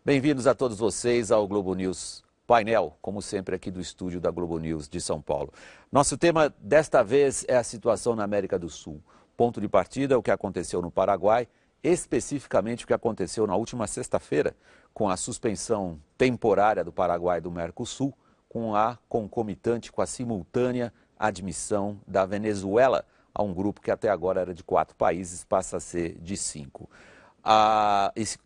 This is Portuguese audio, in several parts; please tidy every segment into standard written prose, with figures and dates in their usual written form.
Bem-vindos a todos vocês ao Globo News Painel, como sempre aqui do estúdio da Globo News de São Paulo. Nosso tema desta vez é a situação na América do Sul. Ponto de partida é o que aconteceu no Paraguai, especificamente o que aconteceu na última sexta-feira, com a suspensão temporária do Paraguai e do Mercosul, com a concomitante, com a simultânea admissão da Venezuela a um grupo que até agora era de 4 países, passa a ser de 5.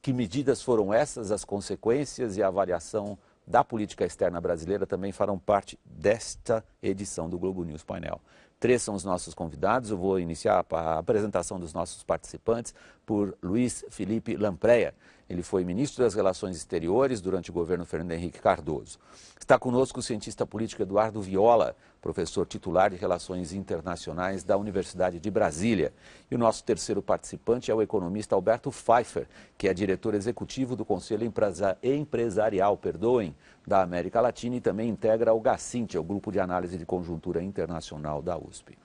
Que medidas foram essas, as consequências e a avaliação da política externa brasileira também farão parte desta edição do Globo News Painel. 3 são os nossos convidados. Eu vou iniciar a apresentação dos nossos participantes por Luiz Felipe Lampreia. Ele foi ministro das Relações Exteriores durante o governo Fernando Henrique Cardoso. Está conosco o cientista político Eduardo Viola, professor titular de Relações Internacionais da Universidade de Brasília. E o nosso terceiro participante é o economista Alberto Pfeiffer, que é diretor executivo do Conselho Empresarial, da América Latina e também integra o GACINT, o Grupo de Análise de Conjuntura Internacional da USP.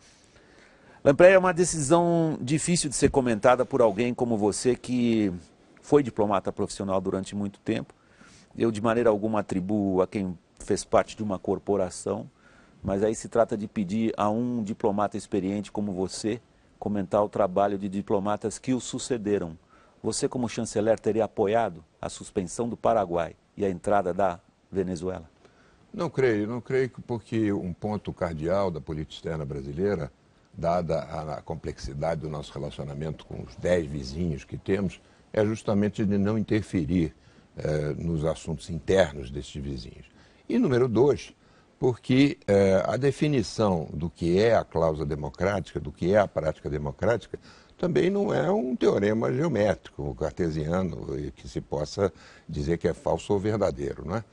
Lampreia, é uma decisão difícil de ser comentada por alguém como você que foi diplomata profissional durante muito tempo. Eu, de maneira alguma, atribuo a quem fez parte de uma corporação, mas aí se trata de pedir a um diplomata experiente como você comentar o trabalho de diplomatas que o sucederam. Você, como chanceler, teria apoiado a suspensão do Paraguai e a entrada da Venezuela? Não creio, porque um ponto cardeal da política externa brasileira, dada a complexidade do nosso relacionamento com os 10 vizinhos que temos, é justamente de não interferir nos assuntos internos desses vizinhos. E número 2, porque a definição do que é a cláusula democrática, do que é a prática democrática, também não é um teorema geométrico, cartesiano, que se possa dizer que é falso ou verdadeiro, não é?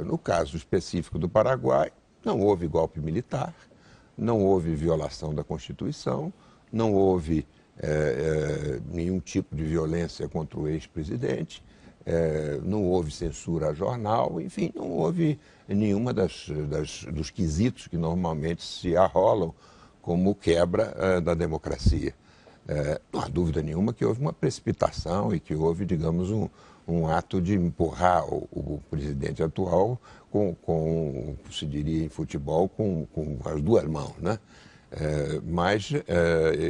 No caso específico do Paraguai, não houve golpe militar, não houve violação da Constituição, não houve nenhum tipo de violência contra o ex-presidente, não houve censura a jornal, enfim, não houve nenhuma dos quesitos que normalmente se arrolam como quebra da democracia. Não há dúvida nenhuma que houve uma precipitação e que houve, digamos, um ato de empurrar o presidente atual como se diria em futebol, com as 2 mãos, né? Mas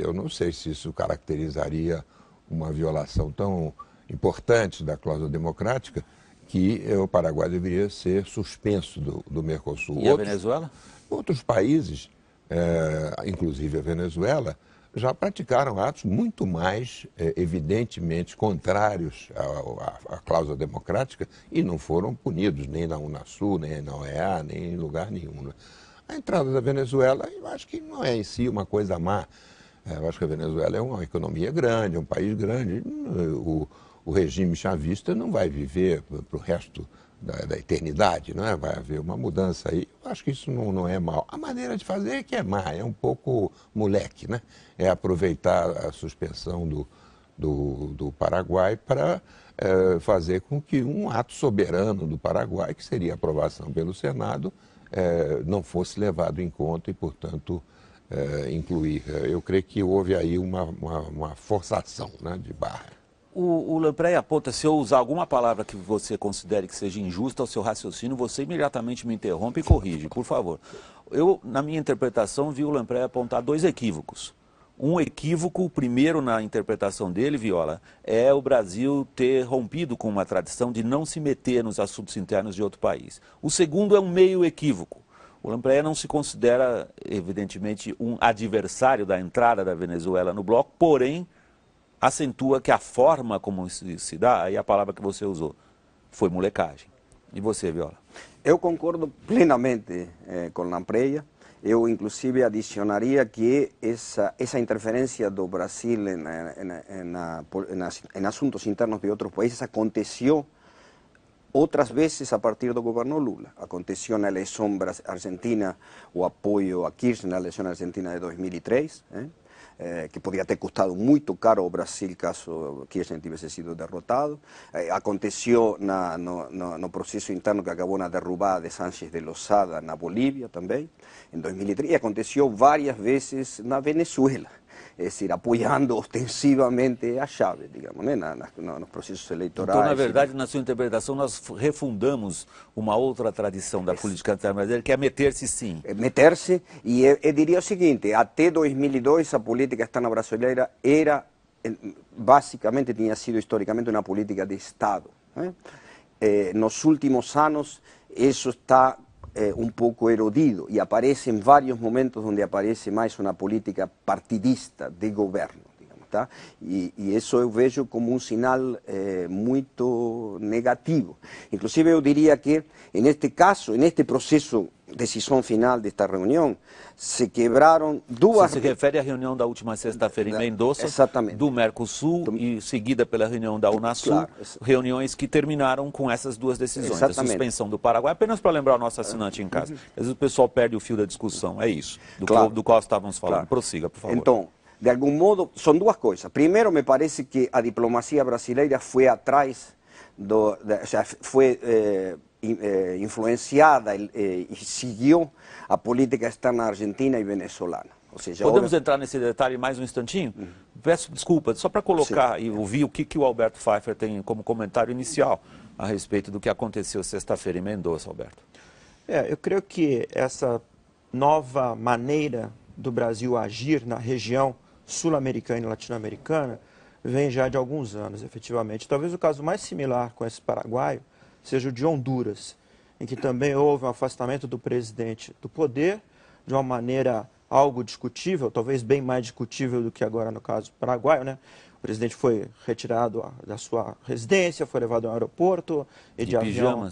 eu não sei se isso caracterizaria uma violação tão importante da cláusula democrática que o Paraguai deveria ser suspenso do Mercosul. E a Venezuela? Outros países, inclusive a Venezuela, já praticaram atos muito mais evidentemente contrários à cláusula democrática e não foram punidos nem na Unasul, nem na OEA, nem em lugar nenhum, né? A entrada da Venezuela, eu acho que não é em si uma coisa má. Eu acho que a Venezuela é uma economia grande, é um país grande. O regime chavista não vai viver para o resto da eternidade, não é? Vai haver uma mudança aí. Eu acho que isso não é mal. A maneira de fazer é que é má, é um pouco moleque, né? É aproveitar a suspensão do Paraguai para fazer com que um ato soberano do Paraguai, que seria a aprovação pelo Senado, não fosse levado em conta e, portanto, incluir. Eu creio que houve aí uma forçação, né, de barra. O Lampreia aponta, se eu usar alguma palavra que você considere que seja injusta ao seu raciocínio, você imediatamente me interrompe e corrige, por favor. Eu, na minha interpretação, vi o Lampreia apontar 2 equívocos. Um equívoco, o primeiro na interpretação dele, Viola, é o Brasil ter rompido com uma tradição de não se meter nos assuntos internos de outro país. O segundo é um meio equívoco. O Lampreia não se considera, evidentemente, um adversário da entrada da Venezuela no bloco, porém, acentua que a forma como se dá, aí a palavra que você usou, foi molecagem. E você, Viola? Eu concordo plenamente com Lampreia. Eu, inclusive, adicionaria que essa interferência do Brasil em assuntos internos de outros países aconteceu outras vezes a partir do governo Lula. Aconteceu na eleição argentina o apoio a Kirchner na eleição argentina de 2003, que podia ter custado muito caro ao Brasil caso Kirchner tivesse sido derrotado. Aconteceu no processo interno que acabou na derrubada de Sánchez de Lozada na Bolívia também, em 2003, e aconteceu várias vezes na Venezuela. es decir, apoyando ostensivamente a Chávez, digamos, né, nos processos eleitorais. Então, na verdade, na sua interpretação, nós refundamos uma outra tradição da política externa brasileira, que é meter-se sim. Meter-se, e eu diria o seguinte, até 2002 a política externa brasileira era, basicamente, tinha sido historicamente uma política de Estado. Né? Nos últimos anos, isso está un poco erodido y aparece en varios momentos donde aparece más una política partidista de gobierno, digamos, tá? Y eso yo veo como un sinal muy negativo. Inclusive yo diría que en este caso, en este proceso de decisión final de esta reunión, se quebraram duas... Você se refere à reunião da última sexta-feira em Mendoza, exatamente, do Mercosul, e seguida pela reunião da Unasul, claro, reuniões que terminaram com essas duas decisões, exatamente, a suspensão do Paraguai, apenas para lembrar o nosso assinante em casa. Às vezes o pessoal perde o fio da discussão, é isso, do qual estávamos falando. Claro. Prossiga, por favor. Então, de algum modo, são duas coisas. Primeiro, me parece que a diplomacia brasileira foi atrás, foi influenciada e seguiu a política externa argentina e venezuelana. Ou seja, podemos entrar nesse detalhe mais um instantinho? Peço desculpa, só para colocar e ouvir o que o Alberto Pfeiffer tem como comentário inicial a respeito do que aconteceu sexta-feira em Mendoza, Alberto. Eu creio que essa nova maneira do Brasil agir na região sul-americana e latino-americana vem já de alguns anos, efetivamente. Talvez o caso mais similar com esse paraguaio seja o de Honduras, em que também houve um afastamento do presidente do poder, de uma maneira algo discutível, talvez bem mais discutível do que agora no caso paraguaio, né? O presidente foi retirado da sua residência, foi levado ao aeroporto e de avião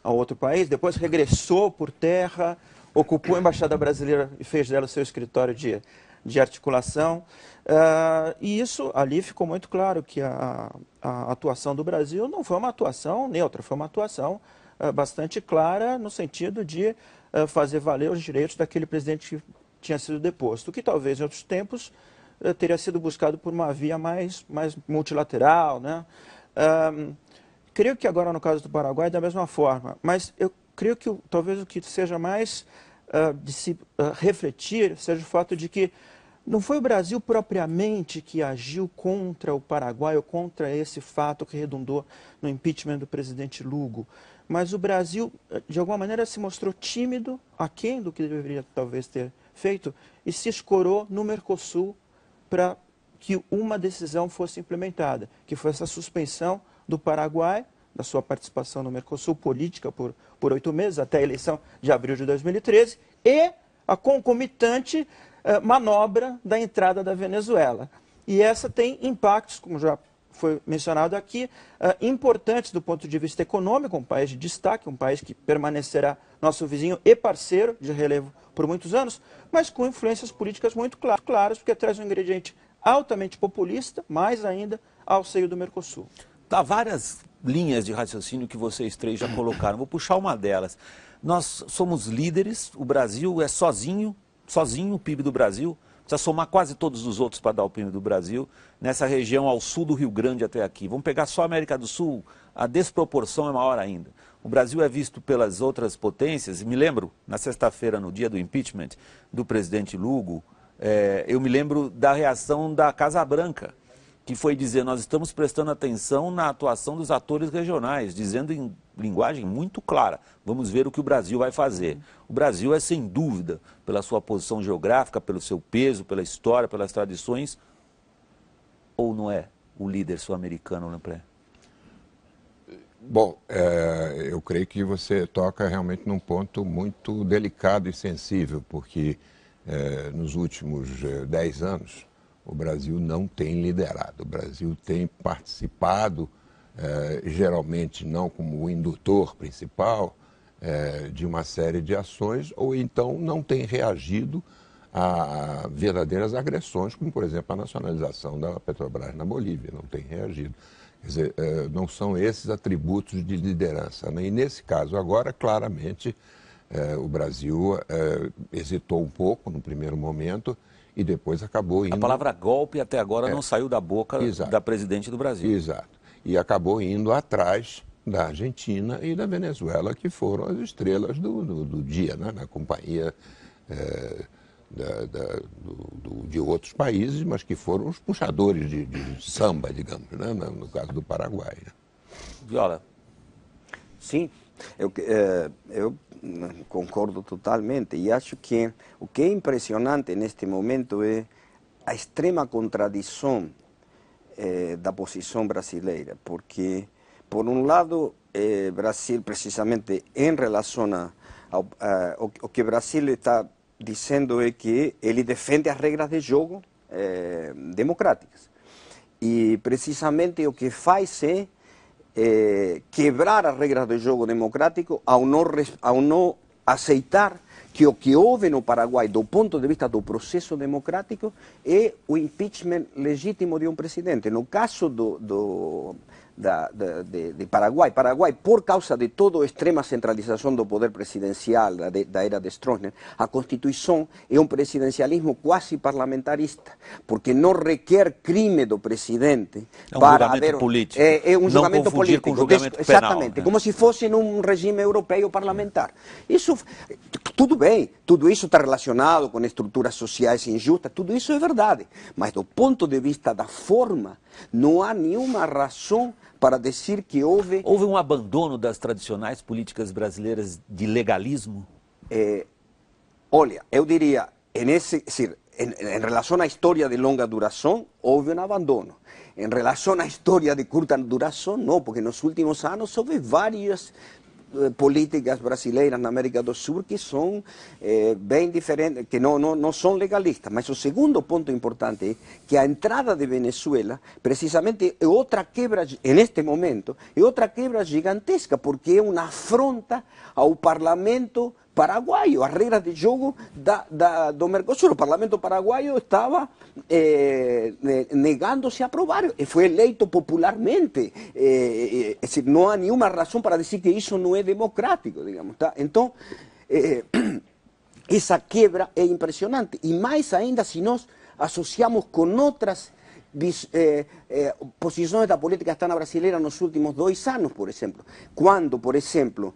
a outro país, depois regressou por terra, ocupou a Embaixada Brasileira e fez dela o seu escritório de articulação. E isso ali ficou muito claro que a atuação do Brasil não foi uma atuação neutra, foi uma atuação bastante clara no sentido de fazer valer os direitos daquele presidente que tinha sido deposto, que talvez em outros tempos teria sido buscado por uma via mais multilateral, né? Creio que agora no caso do Paraguai da mesma forma, mas eu creio que talvez o que seja mais de se refletir seja o fato de que não foi o Brasil propriamente que agiu contra o Paraguai ou contra esse fato que redundou no impeachment do presidente Lugo, mas o Brasil, de alguma maneira, se mostrou tímido, aquém do que deveria talvez ter feito, e se escorou no Mercosul para que uma decisão fosse implementada, que foi essa suspensão do Paraguai, da sua participação no Mercosul política por 8 meses, até a eleição de abril de 2013, e a concomitante manobra da entrada da Venezuela. E essa tem impactos, como já foi mencionado aqui, importantes do ponto de vista econômico, um país de destaque, um país que permanecerá nosso vizinho e parceiro de relevo por muitos anos, mas com influências políticas muito claras, porque traz um ingrediente altamente populista, mais ainda, ao seio do Mercosul. Há várias linhas de raciocínio que vocês três já colocaram. Vou puxar uma delas. Nós somos líderes, o Brasil é sozinho o PIB do Brasil, precisa somar quase todos os outros para dar o PIB do Brasil, nessa região ao sul do Rio Grande até aqui. Vamos pegar só a América do Sul, a desproporção é maior ainda. O Brasil é visto pelas outras potências, e me lembro, na sexta-feira, no dia do impeachment do presidente Lugo, eu me lembro da reação da Casa Branca, que foi dizer, nós estamos prestando atenção na atuação dos atores regionais, dizendo em linguagem muito clara, vamos ver o que o Brasil vai fazer. O Brasil é, sem dúvida, pela sua posição geográfica, pelo seu peso, pela história, pelas tradições, ou não é o líder sul-americano, Lamplé? Bom, eu creio que você toca realmente num ponto muito delicado e sensível, porque nos últimos 10 anos, o Brasil não tem liderado. O Brasil tem participado, geralmente não como o indutor principal, de uma série de ações, ou então não tem reagido a verdadeiras agressões, como, por exemplo, a nacionalização da Petrobras na Bolívia, não tem reagido. Quer dizer, não são esses atributos de liderança, né? E nesse caso agora, claramente, o Brasil hesitou um pouco no primeiro momento, e depois acabou indo... A palavra golpe até agora não saiu da boca da presidente do Brasil. Exato. E acabou indo atrás da Argentina e da Venezuela, que foram as estrelas do dia, né? Na companhia de outros países, mas que foram os puxadores de samba, digamos, né? No caso do Paraguai. Né? Viola. Sim, eu concordo totalmente e acho que o que é impressionante neste momento é a extrema contradição da posição brasileira, porque, por um lado, Brasil, precisamente em relação ao que Brasil está dizendo é que ele defende as regras de jogo democráticas. E, precisamente, o que faz é quebrar as regras de jogo democrático ao não aceitar que o que houve no Paraguai, do ponto de vista do processo democrático, é o impeachment legítimo de um presidente. No caso de Paraguai, por causa de toda a extrema centralização do poder presidencial da era de Stroessner, a Constituição é um presidencialismo quase parlamentarista, porque não requer crime do presidente para haver político. É um julgamento político, com julgamento exatamente, penal, né? como se fosse num regime europeu parlamentar. Isso, tudo bem, tudo isso está relacionado com estruturas sociais injustas, tudo isso é verdade, mas do ponto de vista da forma, não há nenhuma razão para dizer que houve... Houve um abandono das tradicionais políticas brasileiras de legalismo? Olha, eu diria, em relação à história de longa duração, houve um abandono. Em relação à história de curta duração, não, porque nos últimos anos houve várias políticas brasileiras na América do Sul que são bem diferentes, que não são legalistas. Mas o segundo ponto importante é que a entrada de Venezuela, precisamente, é outra quebra, neste momento, é outra quebra gigantesca, porque é uma afronta ao parlamento paraguaio, as regras de jogo do Mercosul. O parlamento paraguaio estava negando-se a aprovar, e foi eleito popularmente. Não há nenhuma razão para dizer que isso não é democrático, digamos. Tá? Então, essa quebra é impressionante, e mais ainda se nós associamos com outras posições da política externa brasileira nos últimos 2 anos, por exemplo. Quando, por exemplo,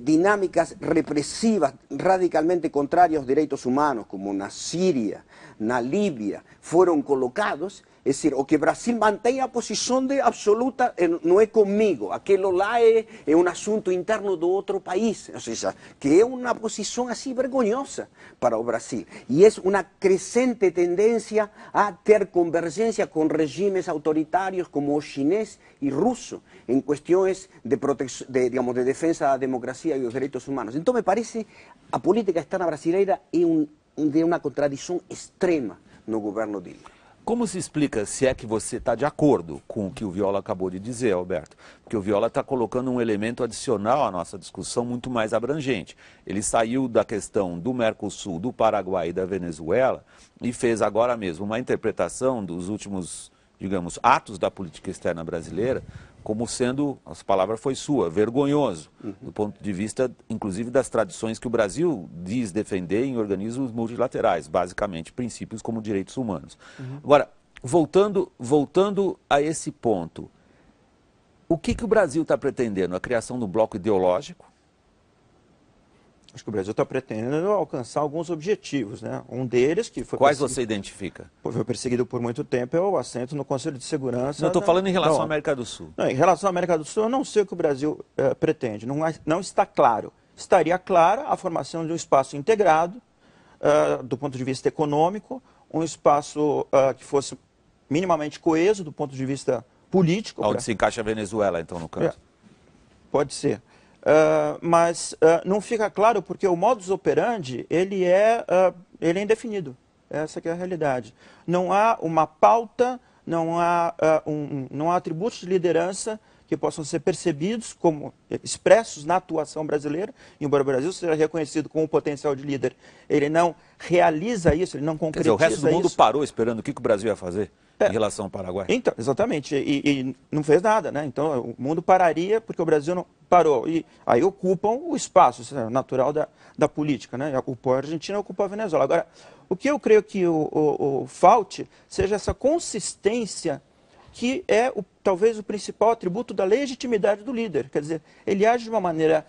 dinâmicas repressivas radicalmente contrárias aos direitos humanos, como na Síria, na Líbia, foram colocados, é dizer, o que Brasil mantém a posição de absoluta, não é comigo, aquilo lá é um assunto interno do outro país, ou seja, que é uma posição assim vergonhosa para o Brasil. E é uma crescente tendência a ter convergência com regimes autoritários como o chinês e russo, em questões de defesa da democracia e dos direitos humanos. Então, me parece, a política externa brasileira é de uma contradição extrema no governo Dilma. Como se explica, se é que você está de acordo com o que o Viola acabou de dizer, Alberto? Porque o Viola está colocando um elemento adicional à nossa discussão muito mais abrangente. Ele saiu da questão do Mercosul, do Paraguai e da Venezuela e fez agora mesmo uma interpretação dos últimos, digamos, atos da política externa brasileira como sendo, a palavra foi sua, vergonhoso, do ponto de vista, inclusive, das tradições que o Brasil diz defender em organismos multilaterais, basicamente princípios como direitos humanos. Agora, voltando a esse ponto, o que o Brasil está pretendendo? A criação de um bloco ideológico? Acho que o Brasil está pretendendo alcançar alguns objetivos, né? Um deles que foi... Quais você identifica? Foi perseguido por muito tempo é o assento no Conselho de Segurança... Não, estou falando em relação à América do Sul. Não, em relação à América do Sul, eu não sei o que o Brasil pretende. Não está claro. Estaria clara a formação de um espaço integrado, do ponto de vista econômico, um espaço que fosse minimamente coeso do ponto de vista político. Onde se encaixa a Venezuela, então, no caso? Pode ser. Mas não fica claro porque o modus operandi ele é indefinido. Essa que é a realidade. Não há uma pauta, não há atributos de liderança que possam ser percebidos como expressos na atuação brasileira, embora o Brasil seja reconhecido como um potencial de líder. Ele não realiza isso, ele não concretiza isso. Quer dizer, o resto do mundo parou esperando o que o Brasil ia fazer em relação ao Paraguai. Então, exatamente, e não fez nada, né? Então o mundo pararia porque o Brasil não parou. E aí ocupam o espaço natural da política, né? Ocupou a Argentina, ocupou a Venezuela. Agora, o que eu creio que o falte seja essa consistência que é talvez o principal atributo da legitimidade do líder. Quer dizer, ele age de uma maneira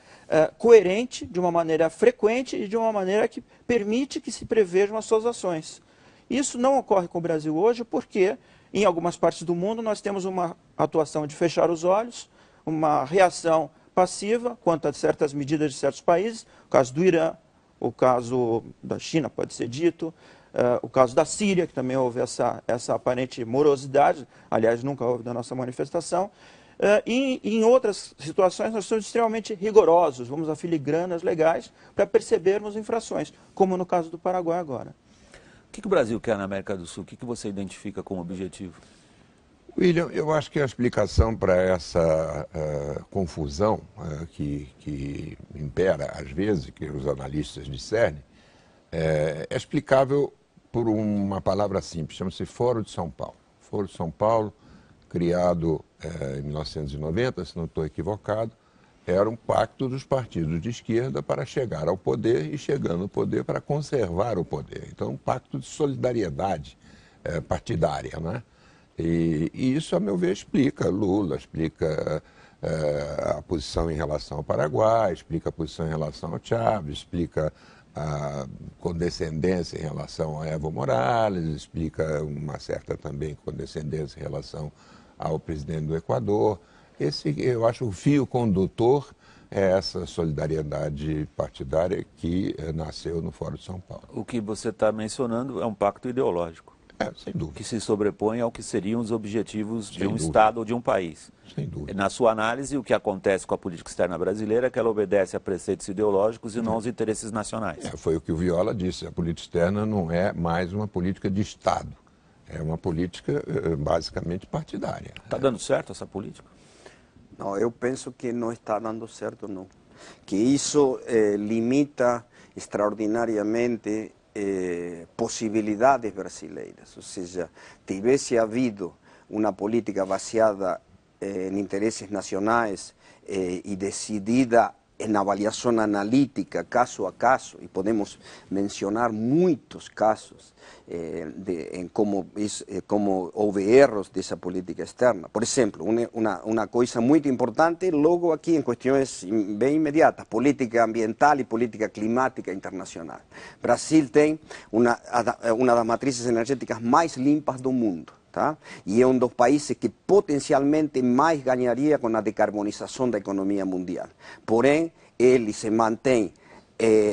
coerente, de uma maneira frequente e de uma maneira que permite que se prevejam as suas ações. Isso não ocorre com o Brasil hoje porque, em algumas partes do mundo, nós temos uma atuação de fechar os olhos, uma reação passiva quanto a certas medidas de certos países, o caso do Irã, o caso da China, pode ser dito, o caso da Síria, que também houve essa aparente morosidade, aliás, nunca houve da nossa manifestação. E em outras situações nós somos extremamente rigorosos, vamos a filigranas legais para percebermos infrações, como no caso do Paraguai agora. O que o Brasil quer na América do Sul? O que você identifica como objetivo? William, eu acho que a explicação para essa confusão que impera às vezes, que os analistas discernem, é explicável por uma palavra simples, chama-se Foro de São Paulo. Foro de São Paulo, criado em 1990, se não estou equivocado, era um pacto dos partidos de esquerda para chegar ao poder e, chegando ao poder, para conservar o poder. Então, um pacto de solidariedade partidária, né? E isso, a meu ver, explica Lula, explica a posição em relação ao Paraguai, explica a posição em relação ao Chávez, explica a condescendência em relação a Evo Morales, explica uma certa também condescendência em relação ao presidente do Equador. Esse, eu acho, o fio condutor é essa solidariedade partidária que nasceu no Fórum de São Paulo. O que você está mencionando é um pacto ideológico. Sem dúvida. Que se sobrepõe ao que seriam os objetivos de um dúvida. Estado ou de um país. Sem dúvida. Na sua análise, o que acontece com a política externa brasileira é que ela obedece a preceitos ideológicos e não aos interesses nacionais. Foi o que o Viola disse, a política externa não é mais uma política de Estado, é uma política basicamente partidária. Está dando certo essa política? Não, eu penso que não está dando certo, não. Que isso limita extraordinariamente possibilidades brasileiras. Ou seja, tivesse havido uma política baseada em interesses nacionais e decidida em avaliação analítica, caso a caso, e podemos mencionar muitos casos em como houve erros dessa política externa. Por exemplo, uma coisa muito importante, logo aqui em questões bem imediatas, política ambiental e política climática internacional. Brasil tem uma das matrizes energéticas mais limpas do mundo. Tá? E é um dos países que potencialmente mais ganharia com a decarbonização da economia mundial. Porém, ele se mantém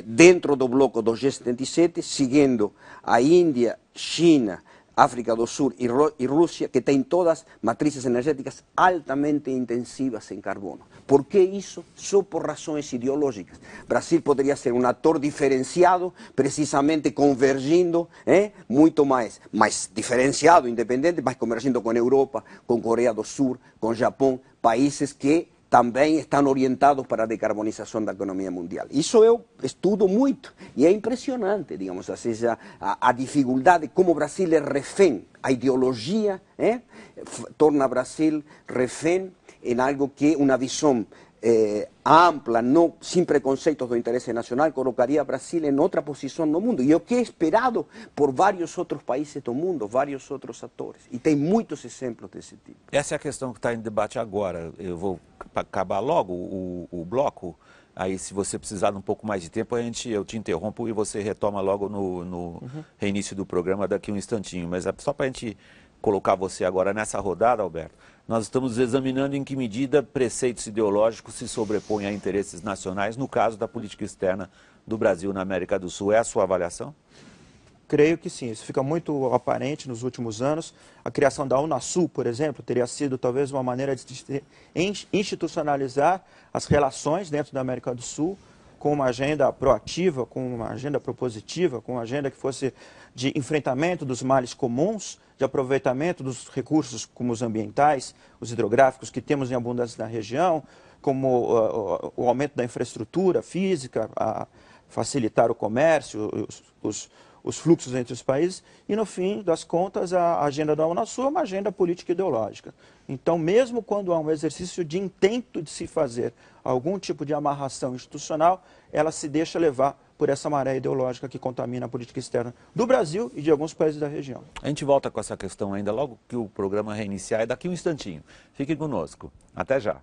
dentro do bloco do G77, seguindo a Índia, China, África do Sul e Rússia, que têm todas matrizes energéticas altamente intensivas em carbono. Por que isso? Só por razões ideológicas. Brasil poderia ser um ator diferenciado, precisamente convergindo, muito mais diferenciado, independente, mas convergindo com a Europa, com Coreia do Sul, com Japão, países que também estão orientados para a decarbonização da economia mundial. Isso eu estudo muito e é impressionante, digamos assim, a dificuldade, como o Brasil é refém, a ideologia torna o Brasil refém em algo que uma visão ampla, não, sem preconceitos do interesse nacional, colocaria o Brasil em outra posição no mundo. E o que é esperado por vários outros países do mundo, vários outros atores. E tem muitos exemplos desse tipo. Essa é a questão que está em debate agora. Eu vou acabar logo o bloco. Aí, se você precisar de um pouco mais de tempo, eu te interrompo e você retoma logo no reinício do programa daqui um instantinho. Mas é só para a gente colocar você agora nessa rodada, Alberto. Nós estamos examinando em que medida preceitos ideológicos se sobrepõem a interesses nacionais, no caso da política externa do Brasil na América do Sul. É a sua avaliação? Creio que sim, isso fica muito aparente nos últimos anos. A criação da Unasul, por exemplo, teria sido talvez uma maneira de institucionalizar as relações dentro da América do Sul, com uma agenda proativa, com uma agenda propositiva, com uma agenda que fosse de enfrentamento dos males comuns, de aproveitamento dos recursos como os ambientais, os hidrográficos que temos em abundância na região, como o aumento da infraestrutura física, a facilitar o comércio, os fluxos entre os países, e no fim das contas a agenda da Unasul é uma agenda política ideológica. Então, mesmo quando há um exercício de intento de se fazer algum tipo de amarração institucional, ela se deixa levar por essa maré ideológica que contamina a política externa do Brasil e de alguns países da região. A gente volta com essa questão ainda logo que o programa reiniciar, é daqui um instantinho. Fique conosco. Até já.